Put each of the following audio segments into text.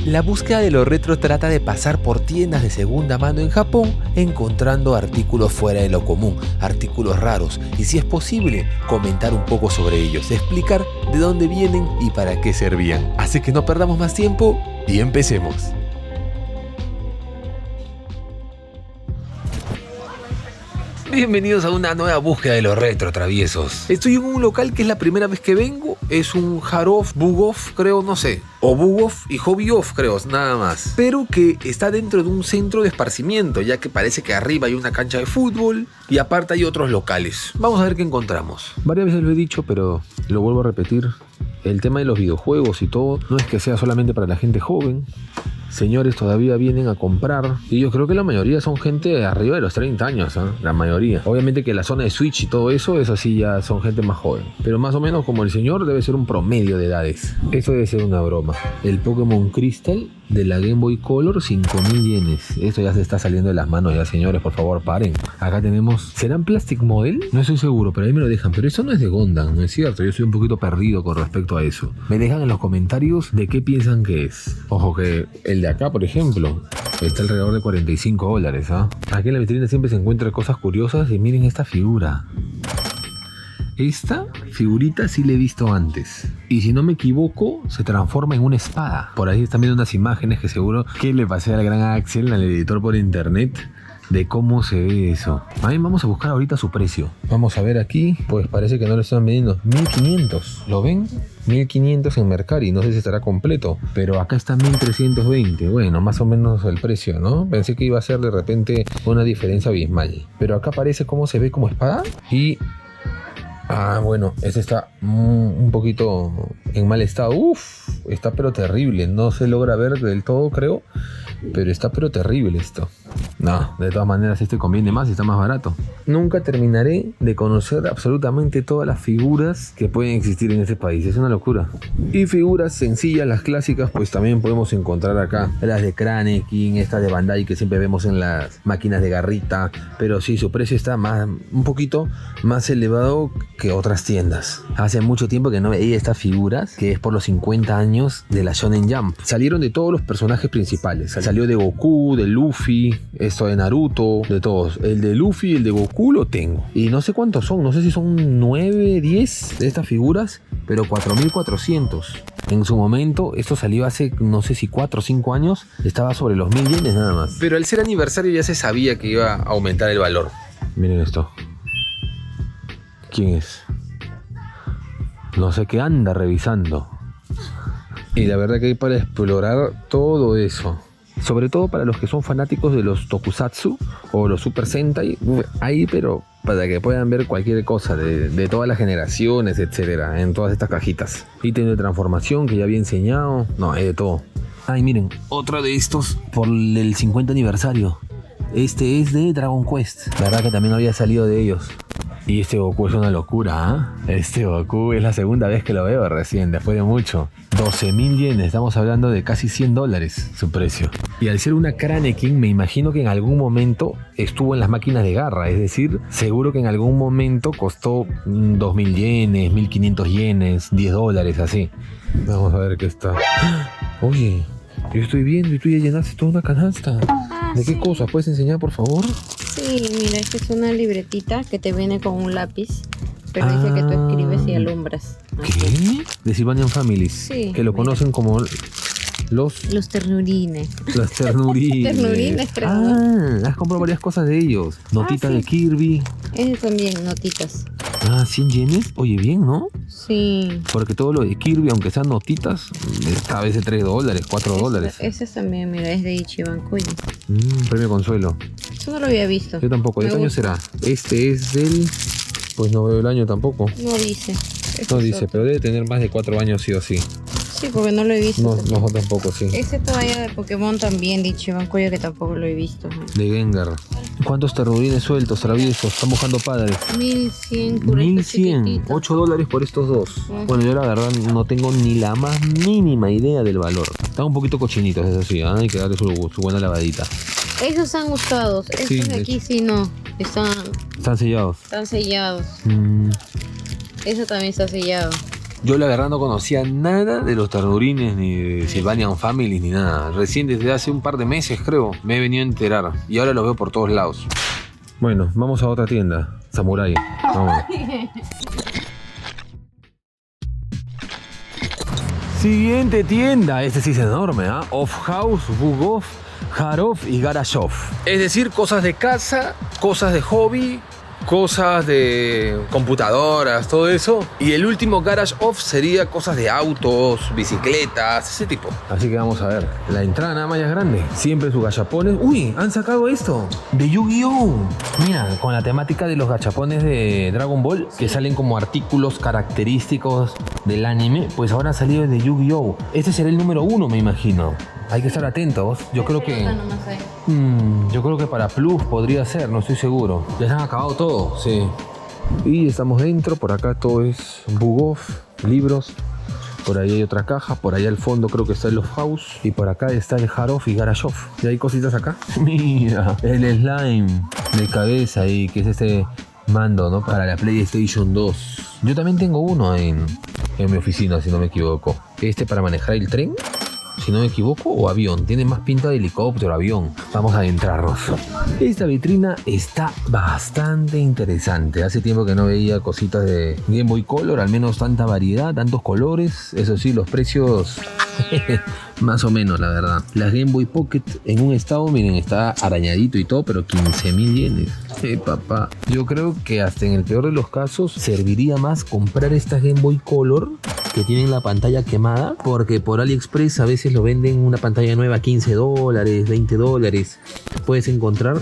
La búsqueda de lo retro trata de pasar por tiendas de segunda mano en Japón, encontrando artículos fuera de lo común, artículos raros y, si es posible, comentar un poco sobre ellos, explicar de dónde vienen y para qué servían. Así que no perdamos más tiempo y empecemos. Bienvenidos a una nueva búsqueda de lo retro, traviesos. Estoy en un local que es la primera vez que vengo. Es un Haroff, Bugoff, creo, no sé. O Bugoff y Hobbyoff, creo, nada más. Pero que está dentro de un centro de esparcimiento, ya que parece que arriba hay una cancha de fútbol y aparte hay otros locales. Vamos a ver qué encontramos. Varias veces lo he dicho, pero lo vuelvo a repetir. El tema de los videojuegos y todo no es que sea solamente para la gente joven. Señores todavía vienen a comprar y yo creo que la mayoría son gente arriba de los 30 años, ¿eh? La mayoría. Obviamente que la zona de Switch y todo eso, eso sí ya son gente más joven. Pero más o menos como el señor debe ser un promedio de edades. Eso debe ser una broma. El Pokémon Crystal de la Game Boy Color, 5.000 yenes. Esto ya se está saliendo de las manos ya, señores, por favor, paren. Acá tenemos... ¿Serán Plastic Model? No estoy seguro, pero ahí me lo dejan. Pero eso no es de Gundam, ¿no es cierto? Yo soy un poquito perdido con respecto a eso. Me dejan en los comentarios de qué piensan que es. Ojo que el de acá, por ejemplo, está alrededor de $45, ¿ah? Aquí en la vitrina siempre se encuentran cosas curiosas y miren esta figura. Esta figurita sí la he visto antes. Y si no me equivoco, se transforma en una espada. Por ahí están viendo unas imágenes que seguro que le pasé al gran Axel, al editor por internet, de cómo se ve eso. Ahí vamos a buscar ahorita su precio. Vamos a ver aquí, pues parece que no lo están vendiendo. 1.500, ¿lo ven? 1.500 en Mercari, no sé si estará completo, pero acá está 1.320. Bueno, más o menos el precio, ¿no? Pensé que iba a ser de repente una diferencia abismal, pero acá aparece cómo se ve como espada. Y bueno, este está un poquito en mal estado. Está pero terrible. No se logra ver del todo, creo, pero está pero terrible esto. No, de todas maneras este conviene más y está más barato. Nunca terminaré de conocer absolutamente todas las figuras que pueden existir en este país. Es una locura. Y figuras sencillas, las clásicas, pues también podemos encontrar acá. Las de Cranekin, estas de Bandai que siempre vemos en las máquinas de garrita. Pero sí, su precio está un poquito más elevado que otras tiendas. Hace mucho tiempo que no veía estas figuras, que es por los 50 años de la Shonen Jump. Salieron de todos los personajes principales. Salió de Goku, de Luffy, esto de Naruto, de todos. El de Luffy y el de Goku lo tengo. Y no sé cuántos son, no sé si son 9, 10 de estas figuras, pero 4.400. En su momento, esto salió hace no sé si 4 o 5 años, estaba sobre los 1.000 yenes nada más. Pero al ser aniversario ya se sabía que iba a aumentar el valor. Miren esto. ¿Quién es? No sé qué anda revisando. Y la verdad que hay para explorar todo eso. Sobre todo para los que son fanáticos de los tokusatsu o los Super Sentai. Ahí, pero para que puedan ver cualquier cosa de todas las generaciones, etcétera, en todas estas cajitas. Ítem de transformación que ya había enseñado. No, hay de todo. Ay, miren, otro de estos por el 50 aniversario. Este es de Dragon Quest. La verdad que también había salido de ellos. Y este Goku es una locura, ¿eh? Este Goku es la segunda vez que lo veo recién, después de mucho. 12.000 yenes, estamos hablando de casi $100 su precio. Y al ser una Cranekin, me imagino que en algún momento estuvo en las máquinas de garra. Es decir, seguro que en algún momento costó 2.000 yenes, 1.500 yenes, $10, así. Vamos a ver qué está. Oye, yo estoy viendo y tú ya llenaste toda una canasta. ¿De qué cosa? ¿Puedes enseñar, por favor? Sí, mira, esta es una libretita que te viene con un lápiz, pero dice que tú escribes y alumbras. ¿Qué? De Sylvanian Families. Sí, que lo mira. conocen como los ternurines. Los ternurines. Ternurines, creo. Has comprado varias cosas de ellos. Notita sí. de Kirby. Ese también, notitas. 100 yenes. Oye, bien, ¿no? Sí. Porque todo lo de Kirby, aunque sean notitas, está a veces $3, $4. Ese también, mira, es de Ichiban Kuya. Premio consuelo. Eso no lo había visto. Yo tampoco. ¿De qué año será? Este es del... Pues no veo el año tampoco. No dice. No dice, pero debe tener más de 4 años sí o sí. Sí, porque no lo he visto. No, tampoco, sí. Ese todavía de Pokémon también, de Ichiban Kuya, que tampoco lo he visto. De Gengar. ¿Cuántos ternurines sueltos, traviesos? Están buscando padres. 1.100 por este 1.100. chiquitito. $8 por estos dos. Bueno, yo la verdad no tengo ni la más mínima idea del valor. Están un poquito cochinitos, eso sí, hay que darle su buena lavadita. Esos están usados. Estos Sí, de aquí sí no. Están sellados. Están sellados. Mm, Eso también está sellado. Yo la verdad no conocía nada de los ternurines, ni de Sylvanian Families, ni nada. Recién desde hace un par de meses, creo, me he venido a enterar. Y ahora los veo por todos lados. Bueno, vamos a otra tienda. Samurai. Vamos. Siguiente tienda. Este sí es enorme, ¿ah? Off House, Bughoff, Harov y Garashov. Es decir, cosas de casa, cosas de hobby, cosas de computadoras, todo eso. Y el último Garage Off sería cosas de autos, bicicletas, ese tipo. Así que vamos a ver. La entrada nada más ya es grande. Siempre sus gachapones. ¡Uy! Han sacado esto de Yu-Gi-Oh! Mira, con la temática de los gachapones de Dragon Ball, que salen como artículos característicos del anime, pues ahora ha salido el de Yu-Gi-Oh! Este será el número 1, me imagino. Hay que estar atentos. Yo creo que para Plus podría ser, no estoy seguro. Ya se han acabado todo, sí. Y estamos dentro, por acá todo es Bughoff, libros. Por ahí hay otra caja, por allá al fondo creo que está el Off House. Y por acá está el Harov y Garashov. ¿Y hay cositas acá? Mira, el slime de cabeza ahí, que es este mando, ¿no? Para la PlayStation 2. Yo también tengo uno en mi oficina, si no me equivoco. Este para manejar el tren, si no me equivoco, o avión. Tiene más pinta de helicóptero, avión. Vamos a adentrarnos. Esta vitrina está bastante interesante. Hace tiempo que no veía cositas de Game Boy Color, al menos tanta variedad, tantos colores. Eso sí, los precios más o menos, la verdad. La Game Boy Pocket en un estado, miren, está arañadito y todo, pero 15.000 yenes. Papá. Yo creo que hasta en el peor de los casos serviría más comprar estas Game Boy Color que tienen la pantalla quemada, porque por AliExpress a veces lo venden una pantalla nueva a $15, $20. Puedes encontrar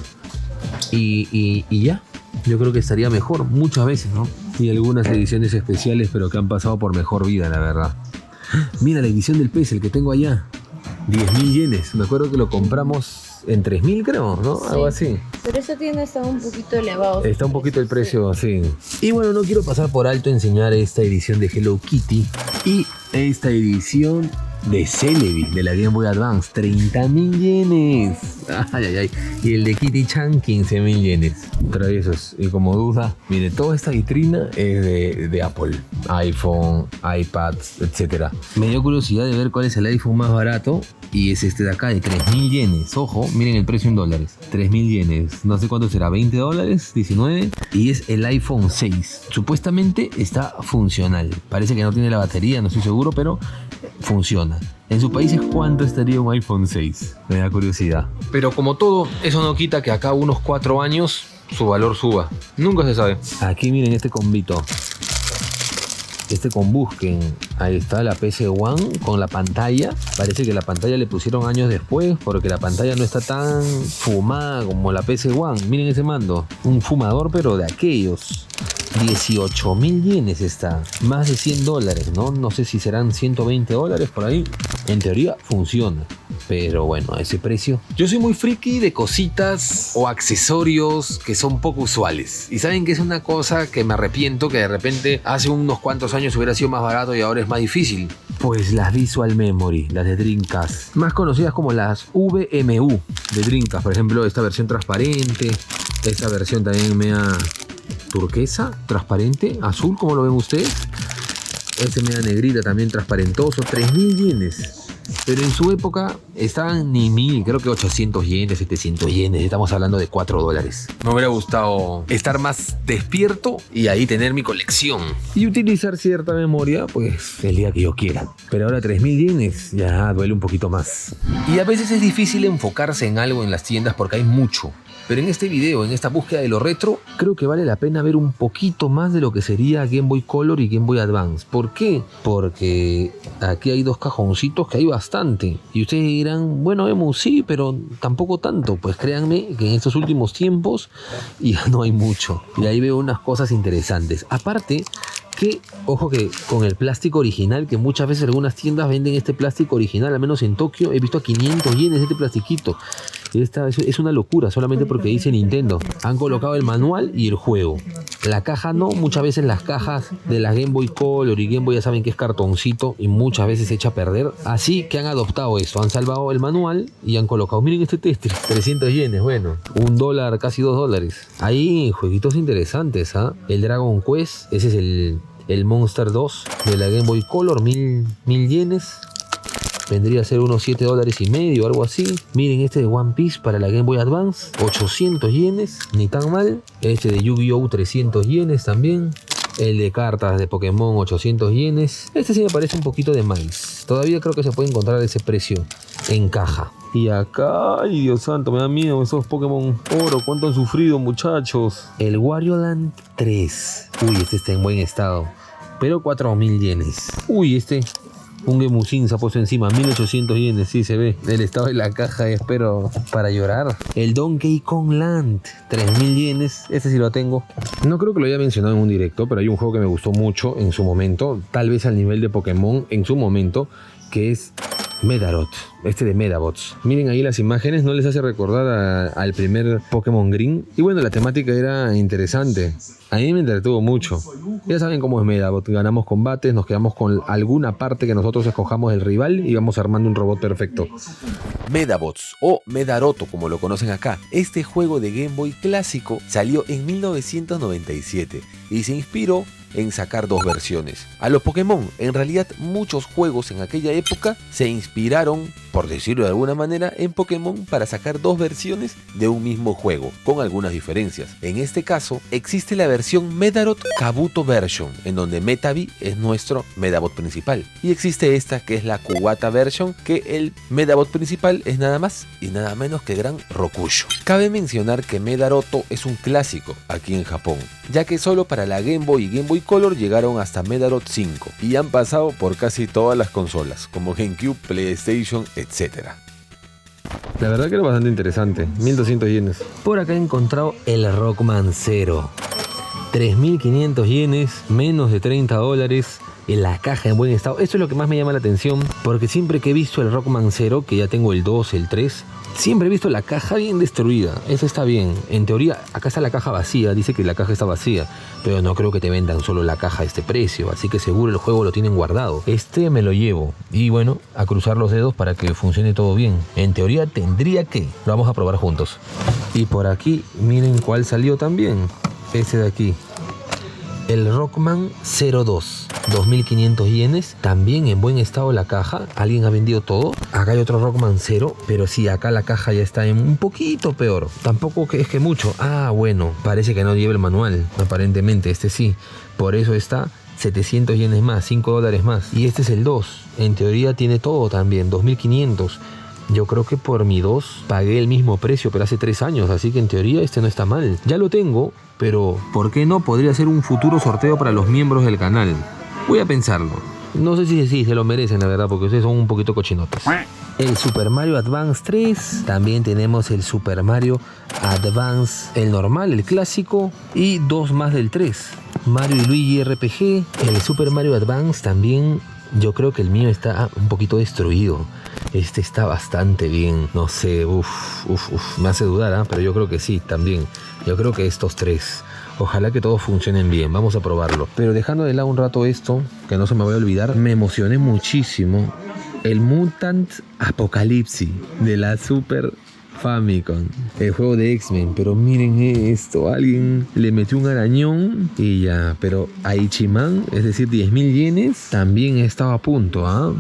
y ya. Yo creo que estaría mejor muchas veces, ¿no? Y algunas ediciones especiales, pero que han pasado por mejor vida, la verdad. Mira la edición del PES, el que tengo allá. 10.000 yenes. Me acuerdo que lo compramos en 3.000, creo, ¿no? Sí. Algo así. Pero esa tienda está un poquito elevado. Está un poquito el precio, sí. Y bueno, no quiero pasar por alto enseñar esta edición de Hello Kitty y esta edición de Celebi de la Game Boy Advance. 30.000 yenes. Ay, ay, ay. Y el de Kitty Chan, 15.000 yenes. Traviesos. Y como duda, mire, toda esta vitrina es de Apple. iPhone, iPads, etc. Me dio curiosidad de ver cuál es el iPhone más barato. Y es este de acá, de 3.000 yenes. Ojo, miren el precio en dólares. 3.000 yenes. No sé cuánto será, $20, 19. Y es el iPhone 6. Supuestamente está funcional. Parece que no tiene la batería, no estoy seguro, pero funciona. En sus países, ¿cuánto estaría un iPhone 6? Me da curiosidad. Pero como todo, eso no quita que acá unos 4 años su valor suba. Nunca se sabe. Aquí miren este combito. Este con Busquen. Ahí está la PC One con la pantalla. Parece que la pantalla le pusieron años después, porque la pantalla no está tan fumada como la PC One. Miren ese mando. Un fumador, pero de aquellos. 18.000 yenes está. Más de $100, ¿no? No sé si serán $120 por ahí. En teoría funciona. Pero bueno, a ese precio. Yo soy muy friki de cositas o accesorios que son poco usuales. Y saben que es una cosa que me arrepiento, que de repente hace unos cuantos años hubiera sido más barato y ahora es más difícil. Pues las Visual Memory, las de Dreamcast. Más conocidas como las VMU de Dreamcast. Por ejemplo, esta versión transparente. Esta versión también media turquesa, transparente, azul, como lo ven ustedes. Este media negrita también transparentoso. 3.000 yenes. Pero en su época estaban ni 1.000, creo que 800 yenes, 700 yenes. Estamos hablando de $4. Me hubiera gustado estar más despierto y ahí tener mi colección. Y utilizar cierta memoria, pues, el día que yo quiera. Pero ahora 3.000 yenes ya duele un poquito más. Y a veces es difícil enfocarse en algo en las tiendas porque hay mucho. Pero en este video, en esta búsqueda de lo retro, creo que vale la pena ver un poquito más de lo que sería Game Boy Color y Game Boy Advance. ¿Por qué? Porque aquí hay dos cajoncitos que hay bastante. Y ustedes dirán, bueno, Emu, sí, pero tampoco tanto. Pues créanme que en estos últimos tiempos ya no hay mucho. Y ahí veo unas cosas interesantes. Aparte que, ojo que con el plástico original, que muchas veces algunas tiendas venden este plástico original, al menos en Tokio, he visto a 500 yenes este plastiquito. Esta es una locura, solamente porque dice Nintendo. Han colocado el manual y el juego. La caja no, muchas veces las cajas de la Game Boy Color y Game Boy ya saben que es cartoncito y muchas veces se echa a perder. Así que han adoptado eso, han salvado el manual y han colocado, miren este Tetris, 300 yenes, bueno, $1, casi $2. Hay jueguitos interesantes, ¿ah? El Dragon Quest, ese es El Monster 2 de la Game Boy Color, 1000 yenes. Vendría a ser unos $7.50 o algo así. Miren este de One Piece para la Game Boy Advance, 800 yenes, ni tan mal. Este de Yu-Gi-Oh! 300 yenes también. El de cartas de Pokémon, 800 yenes. Este sí me parece un poquito de más. Todavía creo que se puede encontrar ese precio en caja. Y acá, ay Dios santo, me da miedo esos Pokémon Oro. ¿Cuánto han sufrido, muchachos? El Wario Land 3. Uy, este está en buen estado, pero 4000 yenes. Uy, este... Un Gemusin se ha puesto encima, 1800 yenes, sí se ve. El estado de la caja, espero para llorar. El Donkey Kong Land, 3000 yenes, este sí lo tengo. No creo que lo haya mencionado en un directo, pero hay un juego que me gustó mucho en su momento, tal vez al nivel de Pokémon en su momento, que es Medarot, este de Medabots. Miren ahí las imágenes, no les hace recordar al primer Pokémon Green. Y bueno, la temática era interesante. A mí me entretuvo mucho. Ya saben cómo es Medabot. Ganamos combates, nos quedamos con alguna parte que nosotros escojamos del rival y vamos armando un robot perfecto. Medabots o Medaroto, como lo conocen acá. Este juego de Game Boy clásico salió en 1997 y se inspiró en sacar dos versiones. A los Pokémon, en realidad muchos juegos en aquella época se inspiraron, por decirlo de alguna manera, en Pokémon para sacar dos versiones de un mismo juego, con algunas diferencias. En este caso, existe la versión Medarot Kabuto Version, en donde Metavi es nuestro Medabot principal. Y existe esta que es la Kuwata Version, que el Medabot principal es nada más y nada menos que Gran Rokusho. Cabe mencionar que Medaroto es un clásico aquí en Japón, ya que solo para la Game Boy y Game Boy Color llegaron hasta Medarot 5 y han pasado por casi todas las consolas, como GameCube, PlayStation, etc. La verdad que era bastante interesante, 1200 yenes. Por acá he encontrado el Rockman 0, 3500 yenes, menos de $30. En la caja en buen estado. Esto es lo que más me llama la atención, porque siempre que he visto el Rockman 0, que ya tengo el 2, el 3, siempre he visto la caja bien destruida. Eso está bien. En teoría, acá está la caja vacía. Dice que la caja está vacía, pero no creo que te vendan solo la caja a este precio. Así que seguro el juego lo tienen guardado. Este me lo llevo. Y bueno, a cruzar los dedos para que funcione todo bien. En teoría tendría que. Lo vamos a probar juntos. Y por aquí, miren cuál salió también. Este de aquí. El Rockman 02, 2500 yenes, también en buen estado la caja. Alguien ha vendido todo. Acá hay otro Rockman 0, pero sí, acá la caja ya está en un poquito peor. Tampoco es que mucho. Ah, bueno, parece que no lleva el manual. Aparentemente, este sí. Por eso está 700 yenes más, $5 más. Y este es el 2. En teoría tiene todo también, 2500. Yo creo que por mi 2 pagué el mismo precio, pero hace 3 años, así que en teoría este no está mal. Ya lo tengo, pero ¿por qué no? Podría ser un futuro sorteo para los miembros del canal. Voy a pensarlo. No sé si se lo merecen, la verdad, porque ustedes son un poquito cochinotes. El Super Mario Advance 3. También tenemos el Super Mario Advance, el normal, el clásico. Y 2 más del 3. Mario y Luigi RPG. El Super Mario Advance también. Yo creo que el mío está un poquito destruido. Este está bastante bien. No sé, me hace dudar, ¿eh? Pero yo creo que sí, también. Yo creo que estos 3. Ojalá que todos funcionen bien. Vamos a probarlo. Pero dejando de lado un rato esto, que no se me vaya a olvidar, me emocioné muchísimo. El Mutant Apocalypse de la Super Famicom, el juego de X-Men. Pero miren esto, alguien le metió un arañón y ya. Pero Aichiman, es decir 10.000 yenes, también estaba a punto, ¿ah?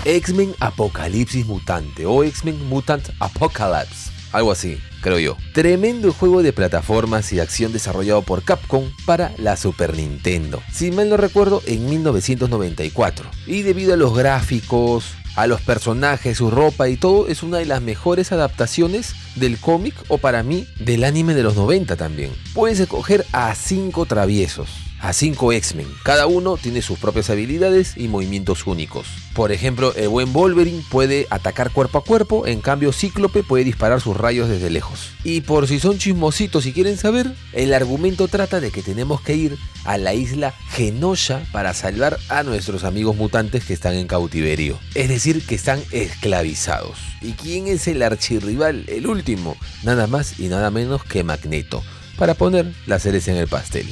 X-Men Apocalipsis Mutante o X-Men Mutant Apocalypse, algo así, creo yo. Tremendo juego de plataformas y de acción desarrollado por Capcom para la Super Nintendo, si mal no recuerdo, en 1994. Y debido a los gráficos, a los personajes, su ropa y todo, es una de las mejores adaptaciones del cómic o para mí del anime de los 90 también. Puedes escoger a 5 traviesos, a 5 X-Men. Cada uno tiene sus propias habilidades y movimientos únicos. Por ejemplo, el buen Wolverine puede atacar cuerpo a cuerpo, en cambio Cíclope puede disparar sus rayos desde lejos. Y por si son chismositos y quieren saber, el argumento trata de que tenemos que ir a la isla Genosha para salvar a nuestros amigos mutantes que están en cautiverio. Es decir, que están esclavizados. ¿Y quién es el archirrival? El último, nada más y nada menos que Magneto, para poner la cereza en el pastel.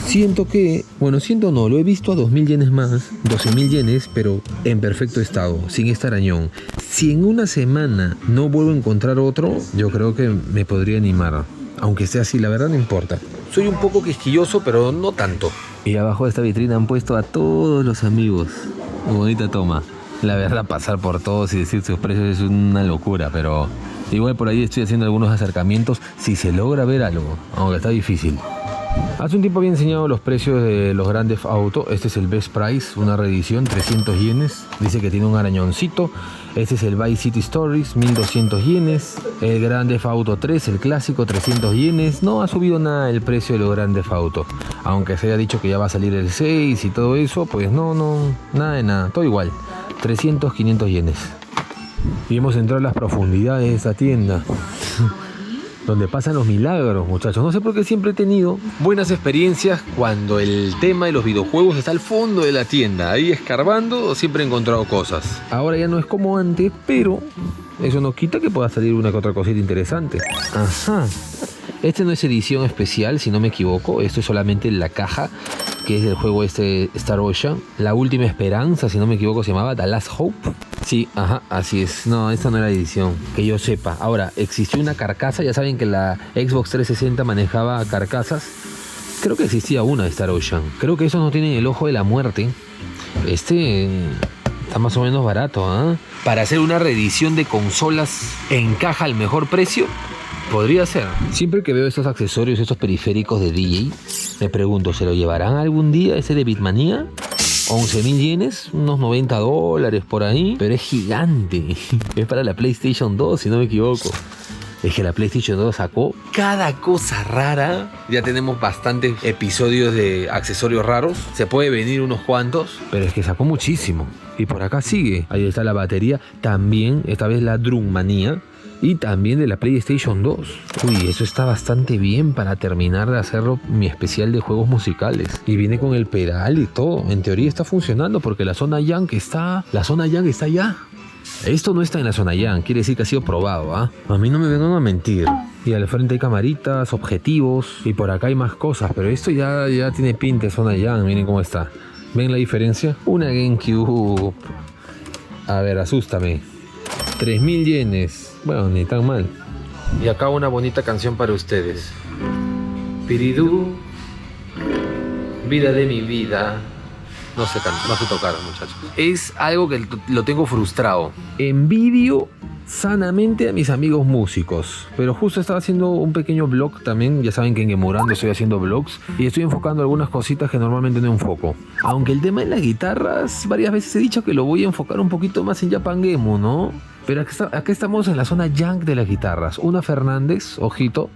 Siento no, lo he visto a 2.000 yenes más, 12.000 yenes, pero en perfecto estado, sin este arañón. Si en una semana no vuelvo a encontrar otro, yo creo que me podría animar. Aunque sea así, la verdad no importa. Soy un poco quisquilloso, pero no tanto. Y abajo de esta vitrina han puesto a todos los amigos. Bonita toma. La verdad, pasar por todos y decir sus precios es una locura, pero igual por ahí estoy haciendo algunos acercamientos si se logra ver algo, aunque está difícil. Hace un tiempo había enseñado los precios de los Grand Theft Auto. Este es el Best Price, una reedición, 300 yenes. Dice que tiene un arañoncito. Este es el Vice City Stories, 1200 yenes. El Grand Theft Auto 3, el clásico, 300 yenes. No ha subido nada el precio de los Grand Theft Auto. Aunque se haya dicho que ya va a salir el 6 y todo eso, pues no, nada de nada, todo igual. 300, 500 yenes. Y hemos entrado en las profundidades de esta tienda. Donde pasan los milagros, muchachos. No sé por qué siempre he tenido buenas experiencias cuando el tema de los videojuegos está al fondo de la tienda. Ahí escarbando siempre he encontrado cosas. Ahora ya no es como antes, pero eso no quita que pueda salir una que otra cosita interesante. Ajá. Este no es edición especial, si no me equivoco. Esto es solamente la caja, que es del juego Star Ocean. La última esperanza, si no me equivoco, se llamaba The Last Hope. Sí, ajá, así es. No, esta no era edición, que yo sepa. Ahora, existió una carcasa. Ya saben que la Xbox 360 manejaba carcasas. Creo que existía una de Star Ocean. Creo que esos no tienen el ojo de la muerte. Está más o menos barato, ¿ah? Para hacer una reedición de consolas en caja al mejor precio, podría ser. Siempre que veo estos accesorios, estos periféricos de DJ, me pregunto, ¿se lo llevarán algún día ese de Beatmania? 11.000 yenes, unos $90 por ahí, pero es gigante. Es para la PlayStation 2, si no me equivoco. Es que la PlayStation 2 sacó cada cosa rara. Ya tenemos bastantes episodios de accesorios raros. Se puede venir unos cuantos, pero es que sacó muchísimo. Y por acá sigue. Ahí está la batería. También, esta vez la Drummania. Y también de la PlayStation 2. Uy, eso está bastante bien para terminar de hacerlo mi especial de juegos musicales. Y viene con el pedal y todo. En teoría está funcionando porque la zona Yang está allá. Esto no está en la zona Yang, quiere decir que ha sido probado, ¿ah? A mí no me vengan a mentir. Y al frente hay camaritas, objetivos, y por acá hay más cosas, pero esto ya tiene pinta de zona Yang, miren cómo está. ¿Ven la diferencia? Una GameCube. A ver, asústame. 3.000 yenes. Bueno, ni tan mal. Y acá una bonita canción para ustedes. Piridú, vida de mi vida. No sé tocar, muchachos. Es algo que lo tengo frustrado. Envidio sanamente a mis amigos músicos. Pero justo estaba haciendo un pequeño vlog también. Ya saben que en Gemorando estoy haciendo vlogs. Y estoy enfocando algunas cositas que normalmente no enfoco. Aunque el tema de las guitarras, varias veces he dicho que lo voy a enfocar un poquito más en Japan Gemo, ¿no? Pero acá estamos en la zona Yang de las guitarras. Una Fernández, ojito.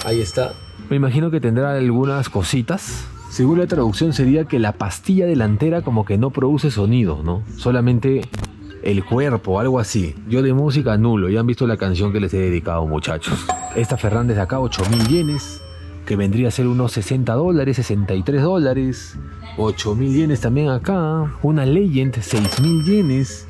Ahí está. Me imagino que tendrá algunas cositas. Según la traducción sería que la pastilla delantera como que no produce sonido, ¿no? Solamente el cuerpo, algo así. Yo de música nulo, ya han visto la canción que les he dedicado, muchachos. Esta Fernández de acá, 8.000 yenes, que vendría a ser unos $60, $63. 8.000 yenes también acá. Una Legend, 6.000 yenes.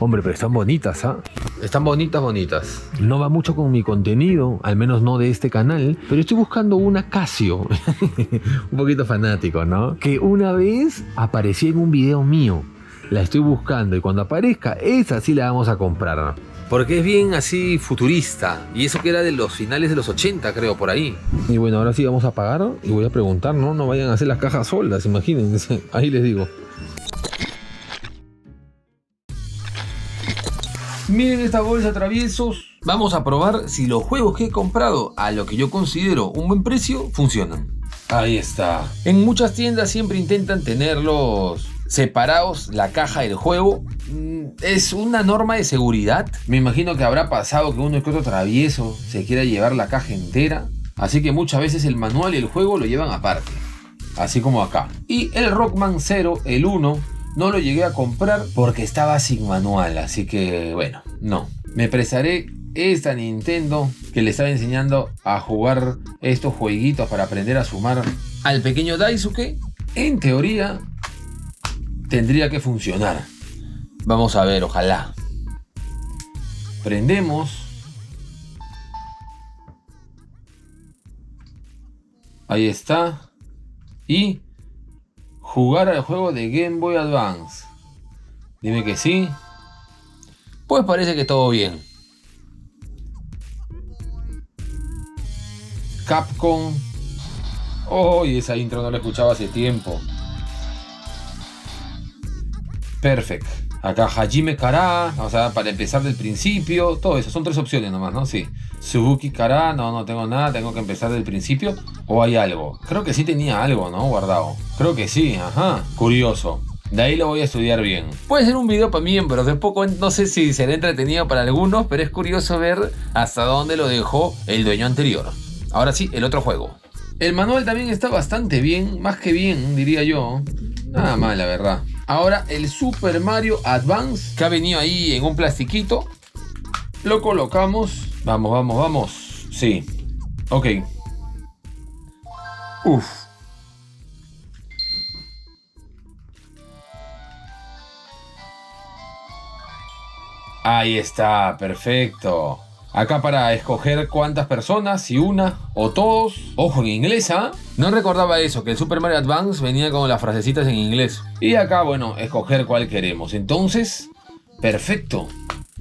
Hombre, pero están bonitas, ¿ah? Están bonitas. No va mucho con mi contenido, al menos no de este canal, pero estoy buscando una Casio. Un poquito fanático, ¿no? Que una vez apareció en un video mío. La estoy buscando y cuando aparezca, esa sí la vamos a comprar, ¿no? Porque es bien así futurista. Y eso que era de los finales de los 80, creo, por ahí. Y bueno, ahora sí vamos a pagar y voy a preguntar, ¿no? No vayan a hacer las cajas solas, imagínense. Ahí les digo. Miren esta bolsa, traviesos. Vamos a probar si los juegos que he comprado a lo que yo considero un buen precio funcionan. Ahí está. En muchas tiendas siempre intentan tenerlos separados, la caja del juego. Es una norma de seguridad. Me imagino que habrá pasado que uno que otro travieso se quiera llevar la caja entera. Así que muchas veces el manual y el juego lo llevan aparte. Así como acá. Y el Rockman 0, el 1... no lo llegué a comprar porque estaba sin manual, así que bueno, no. Me prestaré esta Nintendo que le estaba enseñando a jugar estos jueguitos para aprender a sumar al pequeño Daisuke. En teoría tendría que funcionar. Vamos a ver, ojalá. Prendemos. Ahí está. Y jugar al juego de Game Boy Advance. Dime que sí. Pues parece que todo bien. Capcom Oh, y esa intro no la escuchaba hace tiempo. Perfecto. Acá Hajime Kara, o sea, para empezar del principio, todo eso, son 3 opciones nomás, ¿no? Sí. Suzuki Kara, no tengo nada, tengo que empezar del principio. ¿O hay algo? Creo que sí tenía algo, ¿no? Guardado. Creo que sí, ajá. Curioso. De ahí lo voy a estudiar bien. Puede ser un video para miembros, de poco, no sé si será entretenido para algunos, pero es curioso ver hasta dónde lo dejó el dueño anterior. Ahora sí, el otro juego. El manual también está bastante bien, más que bien, diría yo. Nada mal, la verdad. Ahora el Super Mario Advance, que ha venido ahí en un plastiquito. Lo colocamos. Vamos. Sí. Ok. Uf. Ahí está, perfecto. Acá para escoger cuántas personas, si una o todos. Ojo, en inglés, ¿ah? No recordaba eso, que el Super Mario Advance venía con las frasecitas en inglés. Y acá, bueno, escoger cuál queremos. Entonces, perfecto.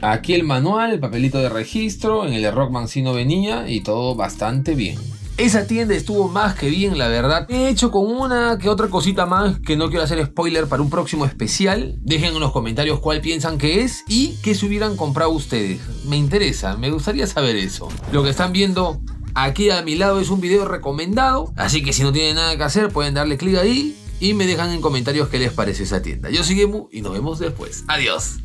Aquí el manual, el papelito de registro, en el de Rockman sí no venía y todo bastante bien. Esa tienda estuvo más que bien, la verdad. He hecho con una que otra cosita más que no quiero hacer spoiler para un próximo especial. Dejen en los comentarios cuál piensan que es y qué se hubieran comprado ustedes. Me interesa, me gustaría saber eso. Lo que están viendo aquí a mi lado es un video recomendado, así que si no tienen nada que hacer pueden darle clic ahí y me dejan en comentarios qué les parece esa tienda. Yo soy Gemu y nos vemos después. Adiós.